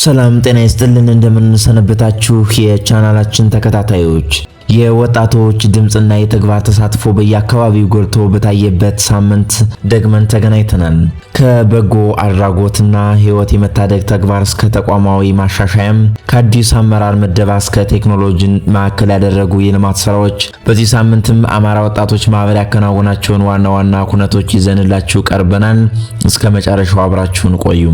ሰላም ጤና ይስጥልን እንደምን ሰነበታችሁ የቻናላችን ተከታታዮች የወጣቶች ድምጽና የተግባር ተሳትፎ በየአካባቢው ጎልቶ በታየበት ሳምንት ደግመን ተገናኝተናል። ከበጎ አድራጎትና ህይወት የመታደግ ተግባር እስከ ተቋማዊ ማሻሻያም ከአዲስ አመራር ምደባ እስከ ቴክኖሎጂን ማዕከል ያደረጉ የልማት ስራዎች በዚህ ሳምንትም አማራ ወጣቶች ማህበር ያከናወናቸውን ዋና ዋና ኩነቶች ይዘንላችሁ ቀርበናል። እስከ መጨረሻው አብራችሁን ቆዩ።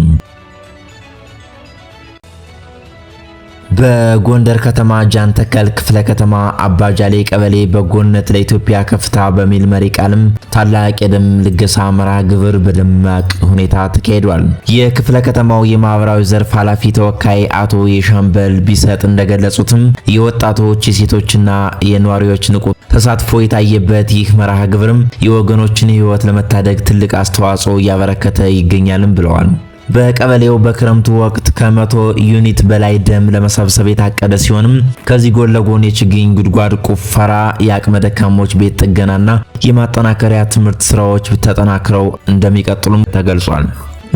በጎንደር ከተማ ጃንተከል ክፍለ ከተማ አባጃሌ ቀበሌ በጎነት ለኢትዮጵያ ከፍታ በሚል መሪ ቃልም ታላቅ የደም ልገሳ መርሃ ግብር በደማቅ ሁኔታ ተካሂዷል። የክፍለ ከተማው የማህበራዊ ዘርፍ ኃላፊ ተወካይ አቶ የሻምበል ቢሰጥ እንደገለጹትም የወጣቶች የሴቶችና የነዋሪዎች ንቁ ተሳትፎ የታየበት ይህ መርሃ ግብርም የወገኖችን ህይወት ለመታደግ ትልቅ አስተዋጽኦ እያበረከተ ይገኛልም ብለዋል። በቀበሌው በክረምቱ ወቅት ከ100 ዩኒት በላይ ደም ለመሰብሰብ የታቀደ ሲሆንም ከዚህ ጎን ለጎን የችግኝ ጉድጓድ ቁፈራ፣ የአቅመ ደካሞች ቤት ጥገናና የማጠናከሪያ ትምህርት ስራዎች ተጠናክረው እንደሚቀጥሉም ተገልጿል።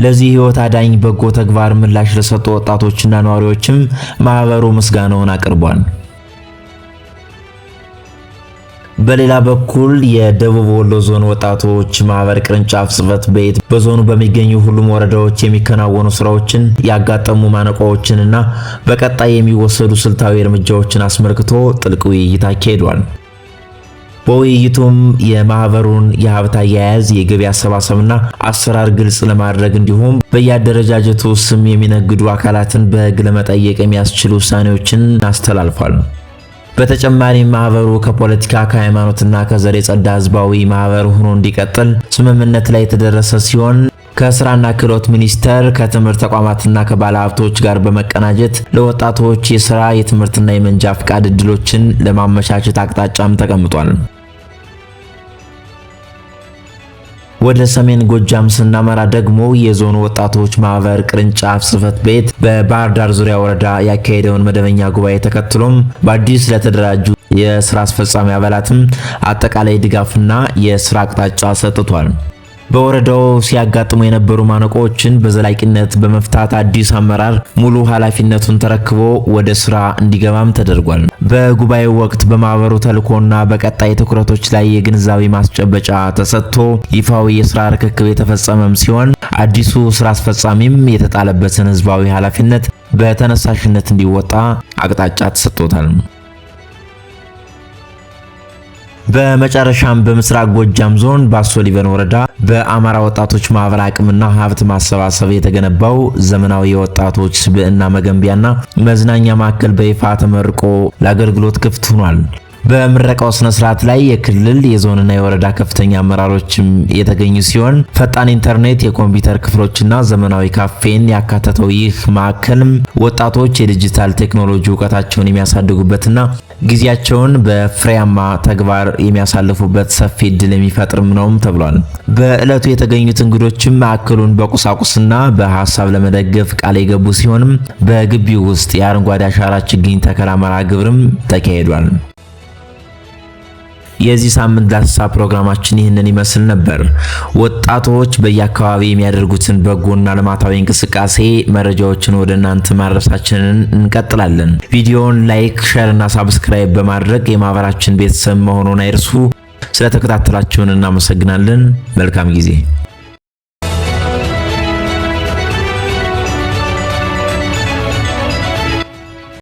ለዚህ ህይወት አዳኝ በጎ ተግባር ምላሽ ለሰጡ ወጣቶችና ነዋሪዎችም ማህበሩ ምስጋናውን አቅርቧል። በሌላ በኩል የደቡብ ወሎ ዞን ወጣቶች ማህበር ቅርንጫፍ ጽሕፈት ቤት በዞኑ በሚገኙ ሁሉም ወረዳዎች የሚከናወኑ ስራዎችን ያጋጠሙ ማነቆዎችንና በቀጣይ የሚወሰዱ ስልታዊ እርምጃዎችን አስመልክቶ ጥልቅ ውይይት አካሂዷል። በውይይቱም የማህበሩን የሀብት አያያዝ፣ የገቢ አሰባሰብና አሰራር ግልጽ ለማድረግ እንዲሁም በየአደረጃጀቱ ስም የሚነግዱ አካላትን በሕግ ለመጠየቅ የሚያስችሉ ውሳኔዎችን አስተላልፏል። በተጨማሪም ማህበሩ ከፖለቲካ ከሃይማኖትና ከዘር የጸዳ ህዝባዊ ማህበር ሆኖ እንዲቀጥል ስምምነት ላይ የተደረሰ ሲሆን ከስራና ክህሎት ሚኒስቴር ከትምህርት ተቋማትና ከባለሀብቶች ጋር በመቀናጀት ለወጣቶች የስራ የትምህርትና የመንጃ ፍቃድ እድሎችን ለማመቻቸት አቅጣጫም ተቀምጧል። ወደ ሰሜን ጎጃም ስናመራ ደግሞ የዞኑ ወጣቶች ማህበር ቅርንጫፍ ጽሕፈት ቤት በባህር ዳር ዙሪያ ወረዳ ያካሄደውን መደበኛ ጉባኤ ተከትሎም በአዲስ ለተደራጁ የስራ አስፈጻሚ አባላትም አጠቃላይ ድጋፍና የስራ አቅጣጫ ሰጥቷል። በወረዳው ሲያጋጥሙ የነበሩ ማነቆችን በዘላቂነት በመፍታት አዲስ አመራር ሙሉ ኃላፊነቱን ተረክቦ ወደ ስራ እንዲገባም ተደርጓል። በጉባኤው ወቅት በማህበሩ ተልዕኮና በቀጣይ ትኩረቶች ላይ የግንዛቤ ማስጨበጫ ተሰጥቶ ይፋዊ የስራ ርክክብ የተፈጸመም ሲሆን አዲሱ ስራ አስፈጻሚም የተጣለበትን ህዝባዊ ኃላፊነት በተነሳሽነት እንዲወጣ አቅጣጫ ተሰጥቶታል። በመጨረሻም በምስራቅ ጎጃም ዞን ባሶ ሊበን ወረዳ በአማራ ወጣቶች ማህበር አቅምና ሀብት ማሰባሰብ የተገነባው ዘመናዊ የወጣቶች ስብዕና መገንቢያና መዝናኛ ማዕከል በይፋ ተመርቆ ለአገልግሎት ክፍት ሆኗል። በምረቃው ስነ ስርዓት ላይ የክልል የዞንና የወረዳ ከፍተኛ አመራሮችም የተገኙ ሲሆን ፈጣን ኢንተርኔት፣ የኮምፒውተር ክፍሎችና ዘመናዊ ካፌን ያካተተው ይህ ማዕከልም ወጣቶች የዲጂታል ቴክኖሎጂ ዕውቀታቸውን የሚያሳድጉበትና ጊዜያቸውን በፍሬያማ ተግባር የሚያሳልፉበት ሰፊ እድል የሚፈጥርም ነውም ተብሏል። በዕለቱ የተገኙት እንግዶችም ማዕከሉን በቁሳቁስና በሐሳብ ለመደገፍ ቃል የገቡ ሲሆንም በግቢው ውስጥ የአረንጓዴ አሻራ ችግኝ ተከላ መርሃ ግብርም ተካሂዷል። የዚህ ሳምንት ዳሰሳ ፕሮግራማችን ይህንን ይመስል ነበር። ወጣቶች በየአካባቢ የሚያደርጉትን በጎና ልማታዊ እንቅስቃሴ መረጃዎችን ወደ እናንተ ማድረሳችንን እንቀጥላለን። ቪዲዮውን ላይክ፣ ሼር እና ሳብስክራይብ በማድረግ የማህበራችን ቤተሰብ መሆኑን አይርሱ። ስለተከታተላችሁን እናመሰግናለን። መልካም ጊዜ